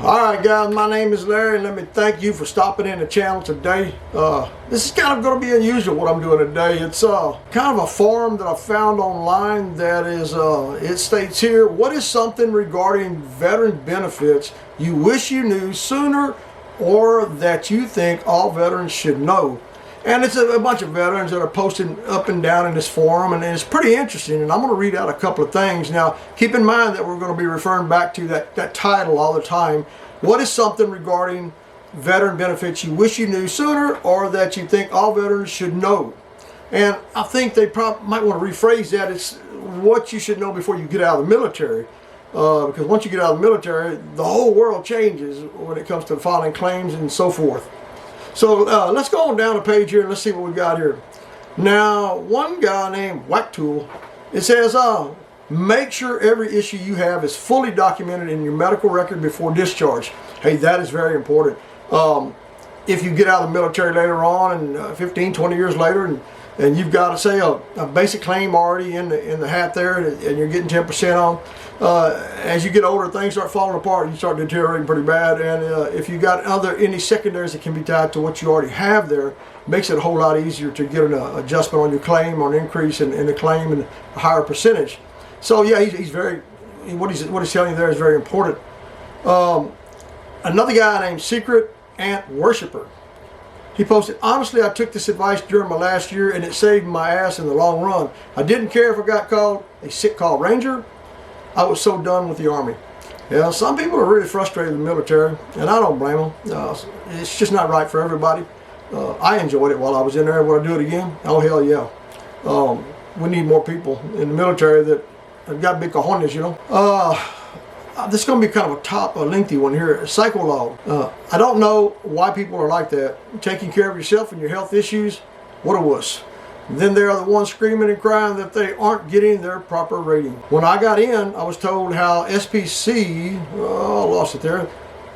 Alright guys, my name is Larry and let me thank you for stopping in the channel today. This is kind of going to be unusual what I'm doing today. It's kind of a forum that I found online that is, it states here, what is something regarding veteran benefits you wish you knew sooner or that you think all veterans should know? And it's a bunch of veterans that are posting up and down in this forum, and it's pretty interesting, and I'm going to read out a couple of things. Now, keep in mind that we're going to be referring back to that title all the time. What is something regarding veteran benefits you wish you knew sooner or that you think all veterans should know? And I think they might want to rephrase that. It's what you should know before you get out of the military. Because once you get out of the military, the whole world changes when it comes to filing claims and so forth. So let's go on down the page here and let's see what we got here. Now, one guy named Whacktool, it says, make sure every issue you have is fully documented in your medical record before discharge. Hey, that is very important. If you get out of the military later on, and 15, 20 years later, and you've got, say, a basic claim already in the hat there, and you're getting 10% on, as you get older, things start falling apart. You start deteriorating pretty bad, and if you got any secondaries that can be tied to what you already have there, makes it a whole lot easier to get an adjustment on your claim or an increase in the claim and a higher percentage. So yeah, he's very, what he's telling you there is very important. Another guy named Secret Ant Worshipper, he posted, honestly, I took this advice during my last year and it saved my ass in the long run. I didn't care if I got called a sick call ranger. I was so done with the Army. Yeah, some people are really frustrated in the military, and I don't blame them. It's just not right for everybody. I enjoyed it while I was in there. Would I do it again? Oh, hell yeah. We need more people in the military that have got big cojones, you know. This is going to be kind of a lengthy one here. Psychologue. I don't know why people are like that. Taking care of yourself and your health issues, what a wuss. Then there are the ones screaming and crying that they aren't getting their proper rating. When I got in, I was told how SPC, I lost it there,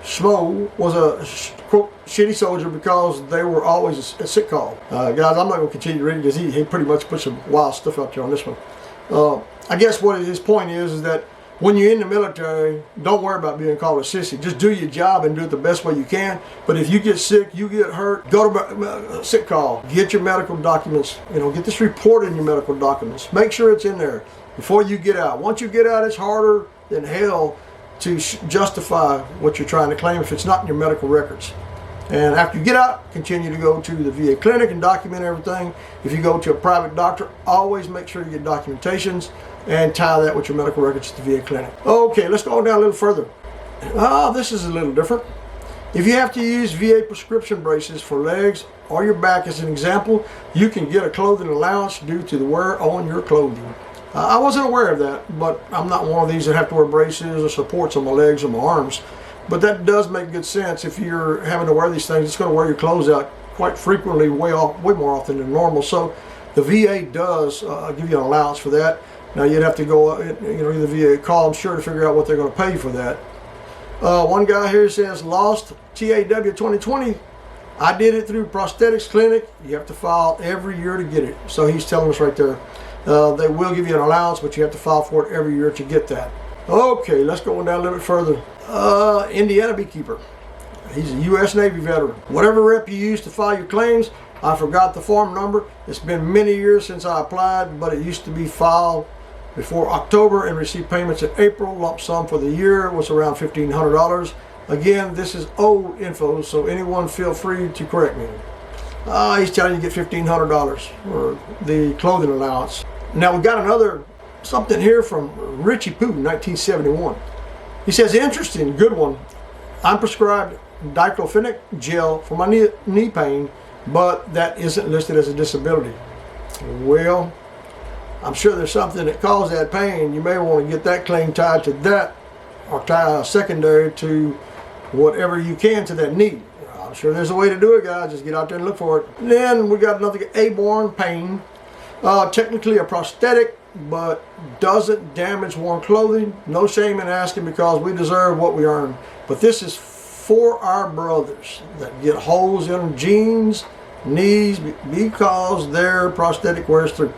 Schmo, was a quote shitty soldier because they were always a sick call. Guys, I'm not going to continue reading because he pretty much put some wild stuff out there on this one. I guess what his point is that when you're in the military, don't worry about being called a sissy. Just do your job and do it the best way you can. But if you get sick, you get hurt, go to sick call. Get your medical documents. You know, get this reported in your medical documents. Make sure it's in there before you get out. Once you get out, it's harder than hell to justify what you're trying to claim if it's not in your medical records. And after you get out, continue to go to the VA clinic and document everything. If you go to a private doctor, always make sure you get documentations and tie that with your medical records at the VA clinic. Okay, let's go down a little further. This is a little different. If you have to use VA prescription braces for legs or your back as an example, you can get a clothing allowance due to the wear on your clothing. I wasn't aware of that, but I'm not one of these that have to wear braces or supports on my legs or my arms. But that does make good sense. If you're having to wear these things, it's going to wear your clothes out quite frequently, way more often than normal. So the VA does give you an allowance for that. Now you'd have to go, either VA call them sure to figure out what they're going to pay for that. One guy here says, lost TAW 2020. I did it through prosthetics clinic. You have to file every year to get it. So he's telling us right there. They will give you an allowance, but you have to file for it every year to get that. Okay, let's go down a little bit further. Indiana beekeeper. He's a U.S. Navy veteran. Whatever rep you use to file your claims, I forgot the form number. It's been many years since I applied, but it used to be filed before October and received payments in April. Lump sum for the year was around $1,500. Again, this is old info, so anyone feel free to correct me. He's telling you to get $1,500 for the clothing allowance. Now we got another something here from Richie Poo, 1971. He says, interesting, good one. I'm prescribed diclofenac gel for my knee pain, but that isn't listed as a disability. Well, I'm sure there's something that caused that pain. You may want to get that claim tied to that, or tie a secondary to whatever you can to that knee. I'm sure there's a way to do it, guys. Just get out there and look for it. And then we got another airborne pain. Technically a prosthetic, but doesn't damage worn clothing. No shame in asking because we deserve what we earn. But this is for our brothers that get holes in jeans, knees, because their prosthetic wears through.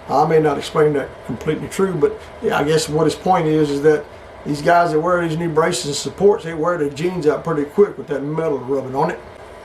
I may not explain that completely true, but yeah, I guess what his point is that These guys that wear these new braces and supports, they wear their jeans out pretty quick with that metal rubbing on it.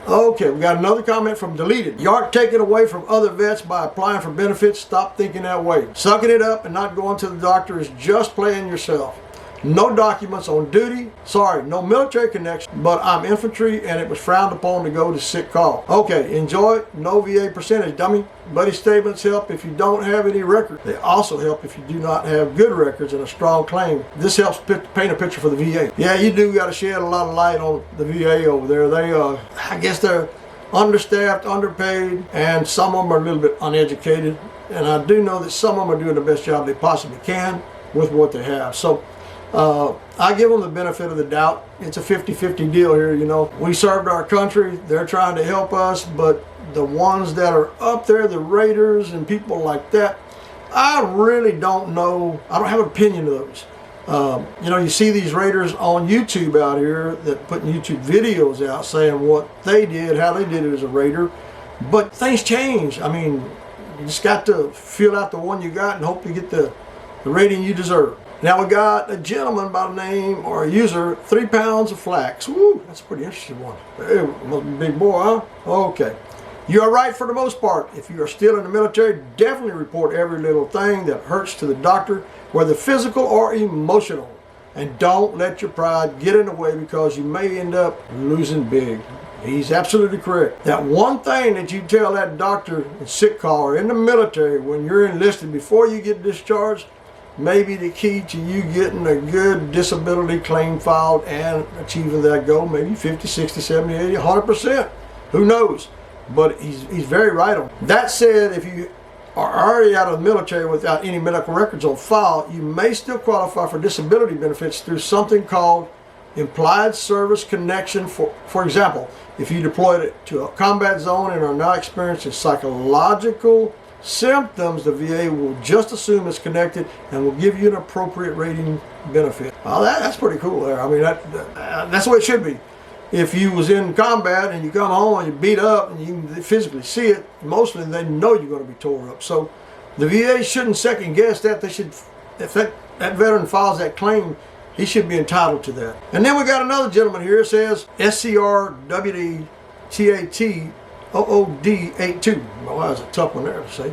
Okay, we got another comment from Deleted. You aren't taken away from other vets by applying for benefits. Stop thinking that way. Sucking it up and not going to the doctor is just playing yourself. No documents on duty. Sorry, no military connection, but I'm infantry and it was frowned upon to go to sick call. Okay, enjoy. No VA percentage, dummy. Buddy statements help if you don't have any record. They also help if you do not have good records and a strong claim. This helps paint a picture for the VA. Yeah, you do got to shed a lot of light on the VA over there. They, I guess they're understaffed, underpaid, and some of them are a little bit uneducated. And I do know that some of them are doing the best job they possibly can with what they have. So I give them the benefit of the doubt. It's a 50-50 deal here, you know. We served our country. They're trying to help us, but the ones that are up there, the raiders and people like that, I really don't know. I don't have an opinion of those. You know, you see these raiders on YouTube out here that putting YouTube videos out saying what they did, how they did it as a raider. But things change. I mean, you just got to feel out the one you got and hope you get the rating you deserve. Now we got a gentleman by the name, or a user, 3 pounds of flax. Woo, that's a pretty interesting one. Hey, must be a big boy, huh? Okay. You are right for the most part. If you are still in the military, definitely report every little thing that hurts to the doctor, whether physical or emotional. And don't let your pride get in the way because you may end up losing big. He's absolutely correct. That one thing that you tell that doctor in sick call or in the military when you're enlisted before you get discharged may be the key to you getting a good disability claim filed and achieving that goal, maybe 50, 60, 70, 80, 100%. Who knows? But he's very right on it. That said, if you are already out of the military without any medical records on file, you may still qualify for disability benefits through something called implied service connection. For example, if you deployed it to a combat zone and are now experiencing psychological symptoms, the VA will just assume it's connected and will give you an appropriate rating benefit. Well, that's pretty cool there. I mean, that's the way it should be. If you was in combat and you come home and you're beat up and you can physically see it, mostly they know you're going to be tore up. So the VA shouldn't second guess that. They should, if that veteran files that claim, he should be entitled to that. And then we got another gentleman here. It says SCRWDTATOOD82. Well, that was a tough one there to say.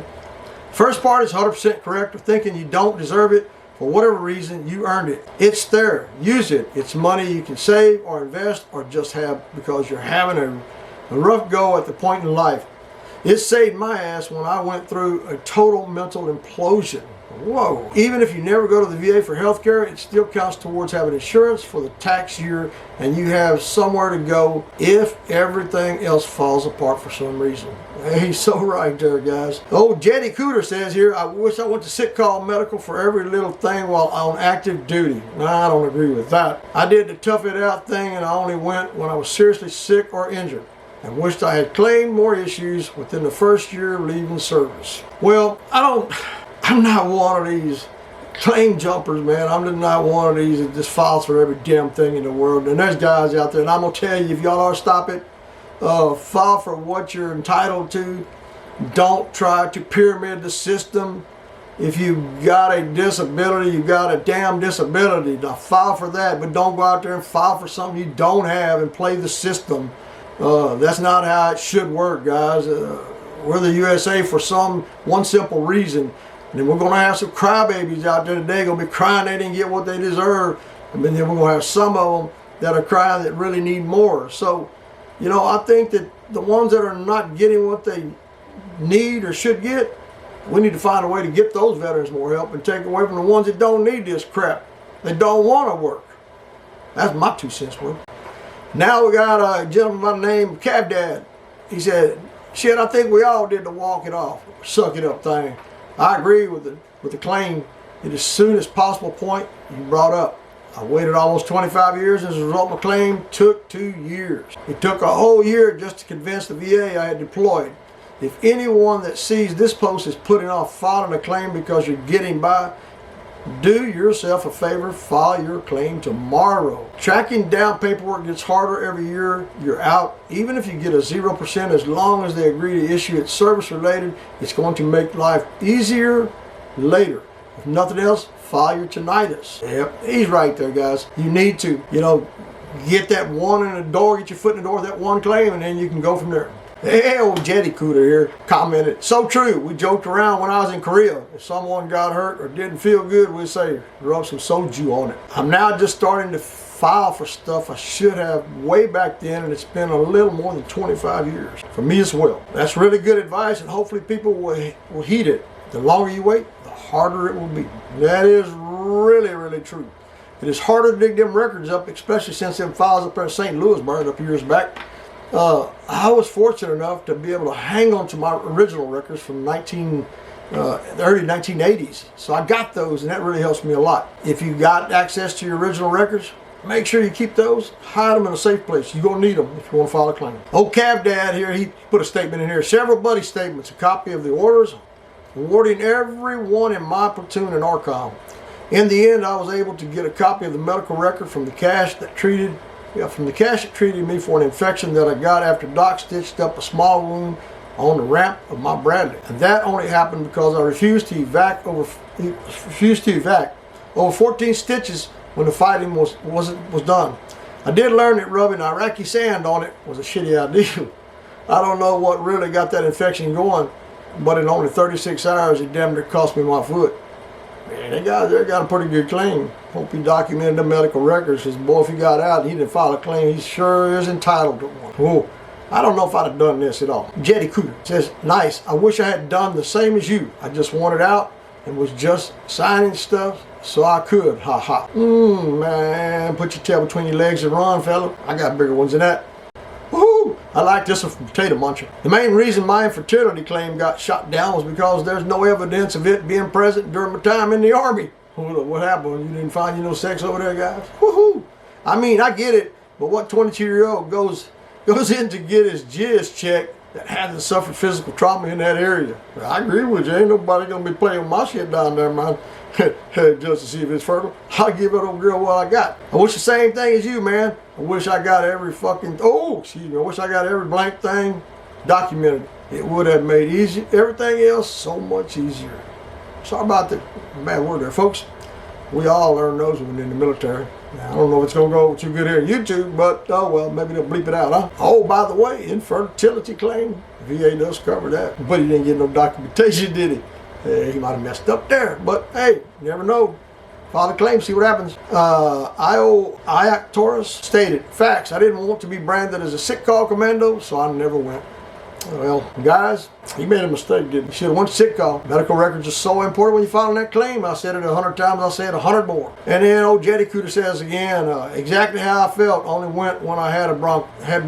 First part is 100% correct of thinking you don't deserve it. For whatever reason, you earned it. It's there. Use it. It's money you can save or invest or just have because you're having a rough go at the point in life. It saved my ass when I went through a total mental implosion. Whoa. Even if you never go to the VA for health care, it still counts towards having insurance for the tax year and you have somewhere to go if everything else falls apart for some reason. He's so right there, guys. Oh, Jetty Cooter says here, I wish I went to sick call medical for every little thing while on active duty. No, I don't agree with that. I did the tough it out thing and I only went when I was seriously sick or injured. And wished I had claimed more issues within the first year of leaving service. Well, I'm not one of these claim jumpers, man. I'm just not one of these that just files for every damn thing in the world. And there's guys out there, and I'm going to tell you, if y'all are, stop it. File for what you're entitled to. Don't try to pyramid the system. If you got a disability, you got a damn disability. Now file for that, but don't go out there and file for something you don't have and play the system. That's not how it should work, guys. We're the USA for one simple reason. And then we're going to have some crybabies out there today going to be crying they didn't get what they deserve. And then we're going to have some of them that are crying that really need more. So, you know, I think that the ones that are not getting what they need or should get, we need to find a way to get those veterans more help and take away from the ones that don't need this crap. They don't want to work. That's my 2 cents worth. Now we got a gentleman by the name of Cab Dad. He said, shit, I think we all did the walk it off, suck it up thing. I agree with the claim at as soon as possible point you brought up. I waited almost 25 years as a result of my claim took 2 years. It took a whole year just to convince the VA I had deployed. If anyone that sees this post is putting off filing a claim because you're getting by, do yourself a favor, file your claim tomorrow. Tracking down paperwork gets harder every year you're out. Even if you get a 0%, as long as they agree to issue it service related, it's going to make life easier later. If nothing else, file your tinnitus. Yep, he's right there, guys. You need to, get that one in the door, get your foot in the door with that one claim, and then you can go from there. Hey, old Jetty Cooter here commented, so true, we joked around when I was in Korea. If someone got hurt or didn't feel good, we'd say, rub some soju on it. I'm now just starting to file for stuff I should have way back then, and it's been a little more than 25 years. For me as well. That's really good advice, and hopefully people will heed it. The longer you wait, the harder it will be. That is really, really true. It is harder to dig them records up, especially since them files up there in St. Louis burned up years back. I was fortunate enough to be able to hang on to my original records from the early 1980s. So I got those, and that really helps me a lot. If you got access to your original records, make sure you keep those. Hide them in a safe place. You're going to need them if you want to file a claim. Old Cav Dad here, he put a statement in here. Several buddy statements, a copy of the orders, awarding everyone in my platoon an ARCOM. In the end, I was able to get a copy of the medical record from the cache that treated me for an infection that I got after Doc stitched up a small wound on the ramp of my Bradley. And that only happened because I refused to evac over 14 stitches when the fighting was done. I did learn that rubbing Iraqi sand on it was a shitty idea. I don't know what really got that infection going, but in only 36 hours it damn near cost me my foot. Man, they got a pretty good claim. Hope he documented the medical records. Because boy, if he got out and he didn't file a claim, he sure is entitled to one. Whoa, I don't know if I'd have done this at all. Jetty Cooter says, nice. I wish I had done the same as you. I just wanted out and was just signing stuff so I could. Ha ha. Man, put your tail between your legs and run, fella. I got bigger ones than that. Woohoo! I like this one from Potato Muncher. The main reason my infertility claim got shot down was because there's no evidence of it being present during my time in the Army. What happened? You didn't find no sex over there, guys? Woohoo! I mean, I get it, but what 22-year-old goes in to get his jizz checked that hasn't suffered physical trauma in that area? I agree with you. Ain't nobody gonna be playing with my shit down there, man. Just to see if it's fertile. I'll give that old girl what I got. I wish the same thing as you, man. I wish I got every I wish I got every blank thing documented. It would have made everything else so much easier. Sorry about the bad word there, folks. We all learn those when we're in the military. Now, I don't know if it's going to go too good here on YouTube, but oh well, maybe they'll bleep it out, huh? Oh, by the way, infertility claim. VA does cover that. But he didn't get no documentation, did he? He might have messed up there, but hey, you never know. File a claim, see what happens. Iac Taurus stated, facts, I didn't want to be branded as a sick call commando, so I never went. Well, guys, he made a mistake, didn't he? Should have went sick call. Medical records are so important when you file that claim. I said it 100 times, I'll say it 100 more. And then old Jetty Cooter says again, exactly how I felt, only went when I had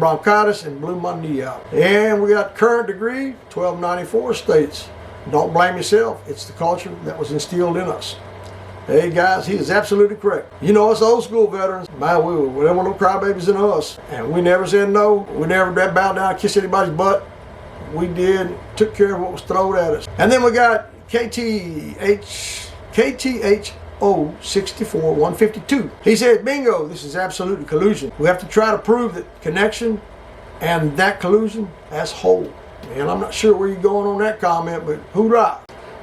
bronchitis and blew my knee out. And we got current degree, 1294 states, don't blame yourself. It's the culture that was instilled in us. Hey guys, he is absolutely correct. You know, us old school veterans, man, we there were no crybabies in us. And we never said no. We never bowed down and kissed anybody's butt. We took care of what was thrown at us. And then we got KTHO 64152. He said, bingo, this is absolute collusion. We have to try to prove that connection and that collusion as whole. And I'm not sure where you're going on that comment, but hoorah.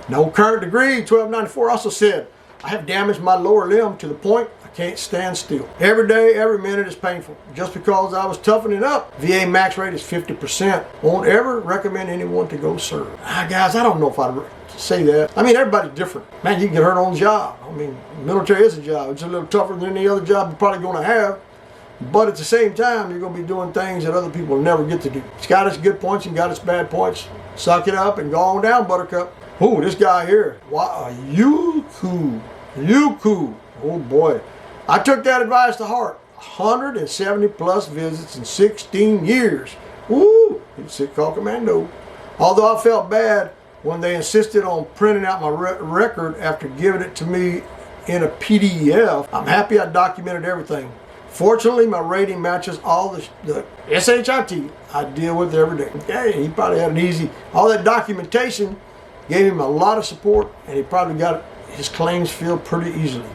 No current degree, 1294 also said, I have damaged my lower limb to the point I can't stand still. Every day, every minute is painful. Just because I was toughening up, VA max rate is 50%. Won't ever recommend anyone to go serve. Guys, I don't know if I'd say that. I mean, everybody's different. Man, you can get hurt on the job. I mean, military is a job. It's a little tougher than any other job you're probably going to have. But at the same time, you're going to be doing things that other people never get to do. It's got its good points and got its bad points. Suck it up and go on down, Buttercup. Ooh, this guy here. Wow, you cool. Oh boy. I took that advice to heart. 170 plus visits in 16 years. Woo, he's sick call commando. Although I felt bad when they insisted on printing out my record after giving it to me in a PDF, I'm happy I documented everything. Fortunately, my rating matches all the SHIT I deal with every day. Yeah, he probably had an easy, all that documentation gave him a lot of support, and he probably got his claims filled pretty easily.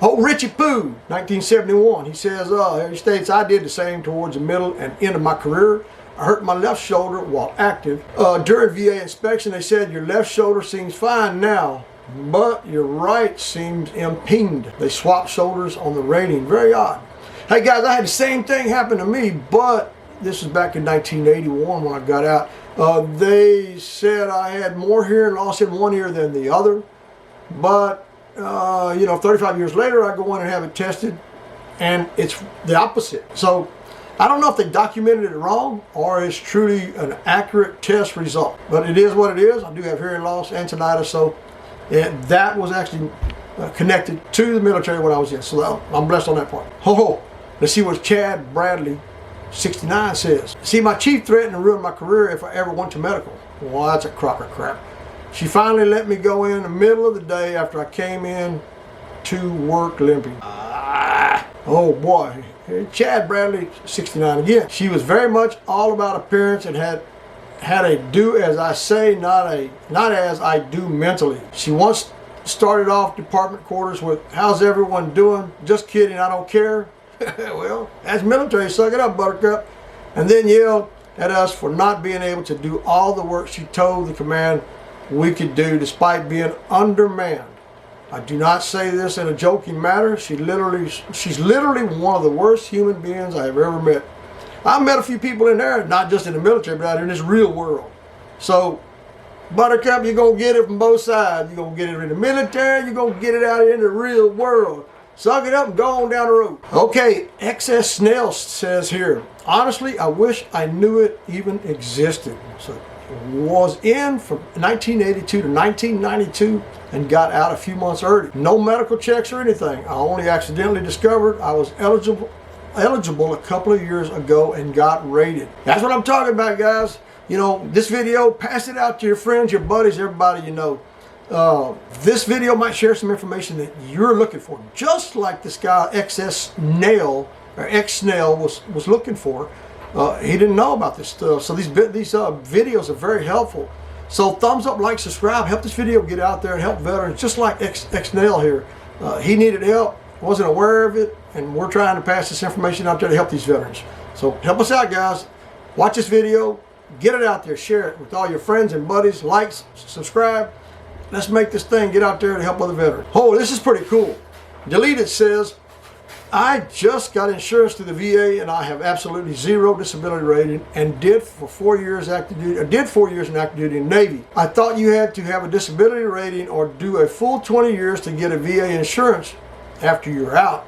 Oh, Richie Poo, 1971, he says, he states, I did the same towards the middle and end of my career. I hurt my left shoulder while active. During VA inspection, they said, your left shoulder seems fine now. but your right seems impinged. They swapped shoulders on the rating. Very odd. Hey guys, I had the same thing happen to me, but this was back in 1981 when I got out. They said I had more hearing loss in one ear than the other, but 35 years later I go in and have it tested and it's the opposite. So I don't know if they documented it wrong or it's truly an accurate test result, but it is what it is. I do have hearing loss and tinnitus, so that was actually connected to the military when I was in. So I'm blessed on that part. Let's see what Chad Bradley 69 says. See, my chief threatened to ruin my career if I ever went to medical. Well, that's a crock of crap. She finally let me go in the middle of the day after I came in to work limping. Oh boy. Chad Bradley 69 again. She was very much all about appearance and had a do as I say, not as I do mentally. She once started off department quarters with, "How's everyone doing? Just kidding, I don't care." Well, that's military, suck it up, Buttercup. And then yelled at us for not being able to do all the work she told the command we could do despite being undermanned. I do not say this in a joking manner. She's literally one of the worst human beings I have ever met. I've met a few people in there, not just in the military, but out in this real world. So, Buttercup, you're going to get it from both sides. You're going to get it in the military, you're going to get it out in the real world. Suck it up and go on down the road. Okay, XS Snell says here, honestly, I wish I knew it even existed. So it was in from 1982 to 1992 and got out a few months early. No medical checks or anything. I only accidentally discovered I was eligible a couple of years ago and got rated. That's what I'm talking about, guys. You know, this video, pass it out to your friends, your buddies, everybody you know. This video might share some information that you're looking for, just like this guy XS Nail or X Snail was looking for. He didn't know about this stuff, so these videos are very helpful. So thumbs up, like, subscribe, help this video get out there and help veterans, just like X Nail here. He needed help, wasn't aware of it, and we're trying to pass this information out there to help these veterans. So help us out, guys. Watch this video, get it out there, share it with all your friends and buddies, like, subscribe. Let's make this thing get out there to help other veterans. Oh, this is pretty cool. Deleted says, I just got insurance through the VA and I have absolutely zero disability rating and did 4 years in active duty in the Navy. I thought you had to have a disability rating or do a full 20 years to get a VA insurance after you're out.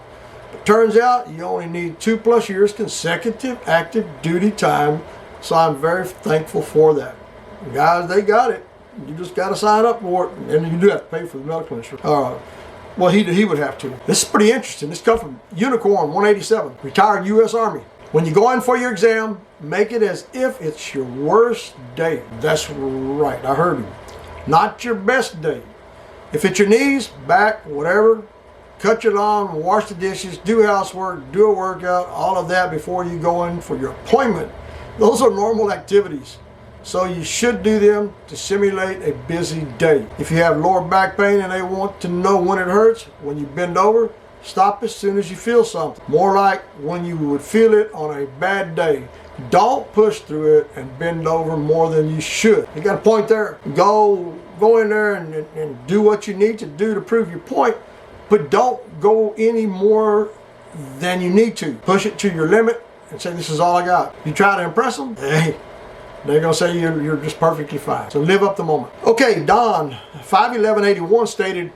But turns out you only need 2+ years consecutive active duty time. So I'm very thankful for that. Guys, they got it. You just got to sign up for it, and you do have to pay for the medical insurance. Well, he would have to. This is pretty interesting. This comes from Unicorn 187, retired U.S. Army. When you go in for your exam, make it as if it's your worst day. That's right, I heard him. Not your best day. If it's your knees, back, whatever, cut your lawn, wash the dishes, do housework, do a workout, all of that before you go in for your appointment. Those are normal activities. So you should do them to simulate a busy day. If you have lower back pain and they want to know when it hurts, when you bend over, stop as soon as you feel something. More like when you would feel it on a bad day. Don't push through it and bend over more than you should. You got a point there. Go in there and do what you need to do to prove your point, but don't go any more than you need to. Push it to your limit and say, this is all I got. You try to impress them, hey, they're going to say you're just perfectly fine. So live up the moment. Okay, Don 51181 stated,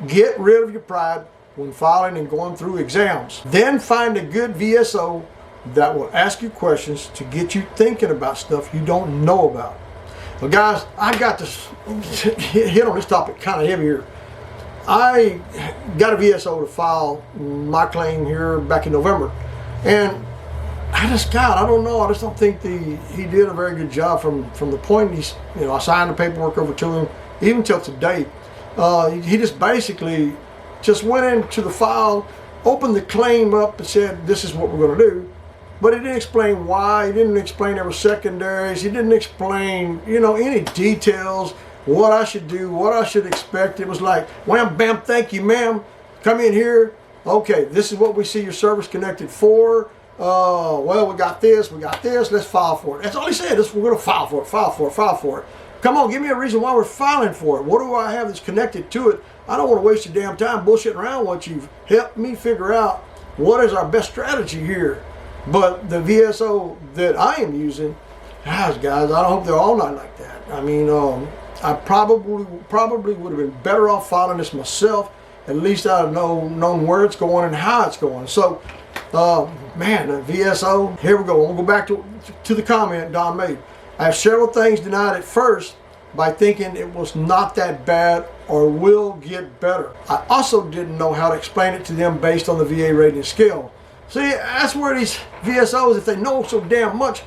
get rid of your pride when filing and going through exams. Then find a good VSO that will ask you questions to get you thinking about stuff you don't know about. Well, guys, I got to hit on this topic kind of heavy here. I got a VSO to file my claim here back in November. And I just don't think he did a very good job from the point I signed the paperwork over to him, even till today. He just basically just went into the file, opened the claim up and said, this is what we're going to do. But he didn't explain why. He didn't explain there were secondaries. He didn't explain, any details, what I should do, what I should expect. It was like, wham, bam, thank you, ma'am. Come in here. Okay, this is what we see your service connected for. Well, we got this, let's file for it. That's all he said. We're going to file for it. Come on, give me a reason why we're filing for it. What do I have that's connected to it? I don't want to waste your damn time bullshitting around what you've helped me figure out what is our best strategy here. But the VSO that I am using, guys, I don't hope they're all not like that. I mean, I probably would have been better off filing this myself. At least I'd have known where it's going and how it's going. So, man, the VSO, here we go. We'll go back to the comment Don made. I have several things denied at first by thinking it was not that bad or will get better. I also didn't know how to explain it to them based on the VA rating scale. See, that's where these VSOs, if they know so damn much,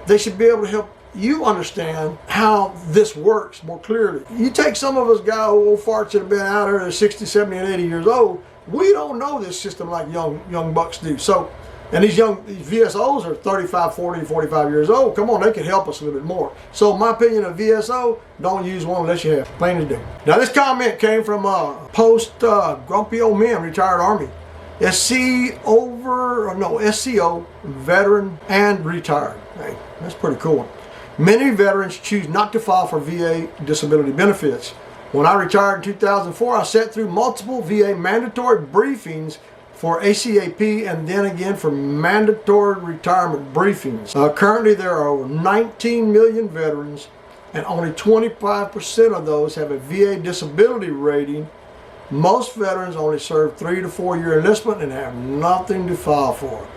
they should be able to help you understand how this works more clearly. You take some of us old farts that have been out here, they're 60, 70, and 80 years old, we don't know this system like young bucks do. So, and these VSOs are 35, 40, 45 years old. Come on, they can help us a little bit more. So my opinion of VSO, don't use one unless you have. Plain as day. Now this comment came from Grumpy Old Men, Retired Army. SCO, veteran and retired. Hey, that's pretty cool. Many veterans choose not to file for VA disability benefits. When I retired in 2004, I sat through multiple VA mandatory briefings for ACAP and then again for mandatory retirement briefings. Currently there are over 19 million veterans and only 25% of those have a VA disability rating. Most veterans only serve 3 to 4 year enlistment and have nothing to file for.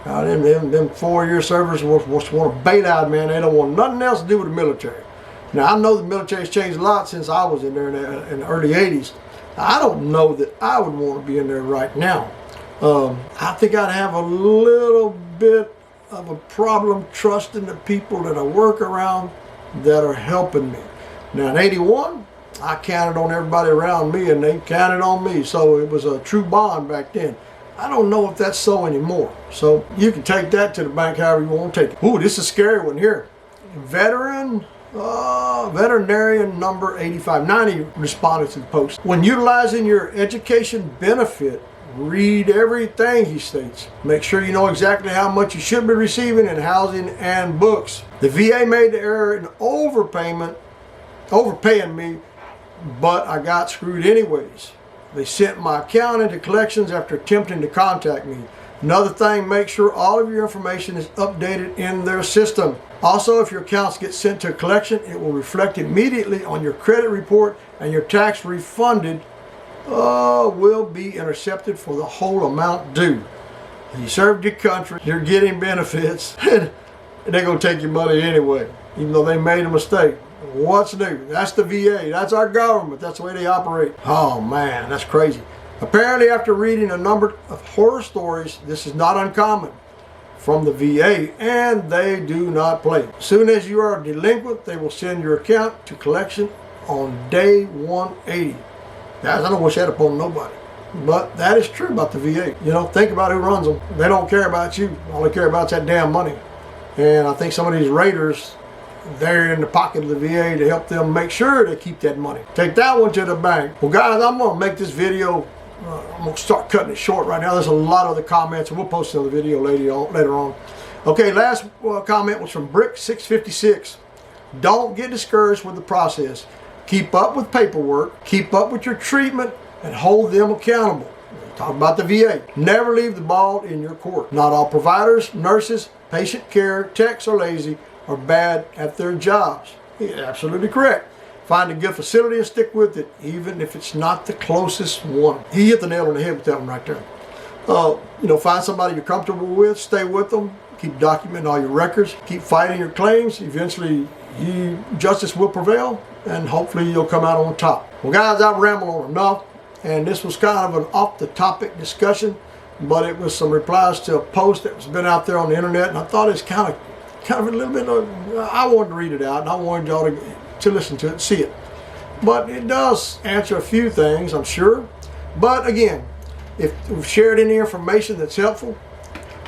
Now them 4 year servers want to bail out, man. They don't want nothing else to do with the military. Now I know the military's changed a lot since I was in there in the early 80s. I don't know that I would want to be in there right now. I think I'd have a little bit of a problem trusting the people that I work around that are helping me. Now in 81, I counted on everybody around me and they counted on me. So it was a true bond back then. I don't know if that's so anymore. So you can take that to the bank however you want to take it. Ooh, this is a scary one here. Veterinarian number 8590 responded to the post. When utilizing your education benefit, read everything, he states. Make sure you know exactly how much you should be receiving in housing and books. The VA made the error in overpaying me, but I got screwed anyways. They sent my account into collections after attempting to contact me. Another thing, make sure all of your information is updated in their system. Also, if your accounts get sent to a collection, it will reflect immediately on your credit report and your tax refunded will be intercepted for the whole amount due. You served your country, you're getting benefits, and they're going to take your money anyway, even though they made a mistake. What's new? That's the VA. That's our government. That's the way they operate. Oh man, that's crazy. Apparently, after reading a number of horror stories, this is not uncommon from the VA, and they do not play. As soon as you are delinquent, they will send your account to collection on day 180. Guys, I don't wish that upon nobody, but that is true about the VA. You know, think about who runs them. They don't care about you. All they care about is that damn money. And I think some of these raiders, they're in the pocket of the VA to help them make sure they keep that money. Take that one to the bank. Well, guys, I'm going to make this video, I'm going to start cutting it short right now. There's a lot of the comments, and we'll post another video later on. Okay, last comment was from Brick656. Don't get discouraged with the process. Keep up with paperwork, keep up with your treatment, and hold them accountable. Talk about the VA. Never leave the ball in your court. Not all providers, nurses, patient care, techs are lazy or bad at their jobs. You're absolutely correct. Find a good facility and stick with it, even if it's not the closest one. He hit the nail on the head with that one right there. Find somebody you're comfortable with, stay with them, keep documenting all your records, keep fighting your claims. Eventually, justice will prevail, and hopefully you'll come out on top. Well, guys, I've rambled on enough, and this was kind of an off-the-topic discussion, but it was some replies to a post that was been out there on the internet, and I thought it's kind of a little bit I wanted to read it out, and I wanted y'all to listen to it and see it. But it does answer a few things, I'm sure. But again, if we've shared any information that's helpful,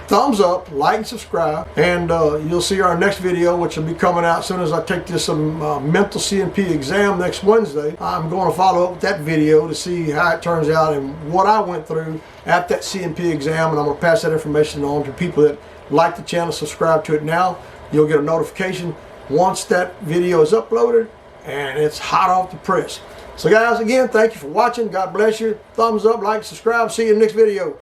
thumbs up, like and subscribe, and you'll see our next video, which will be coming out as soon as I take this mental CNP exam next Wednesday. I'm going to follow up with that video to see how it turns out and what I went through at that CNP exam, and I'm going to pass that information on to people that like the channel, subscribe to it now. You'll get a notification once that video is uploaded, and it's hot off the press. So guys, again, thank you for watching. God bless you. Thumbs up, like, subscribe. See you in the next video.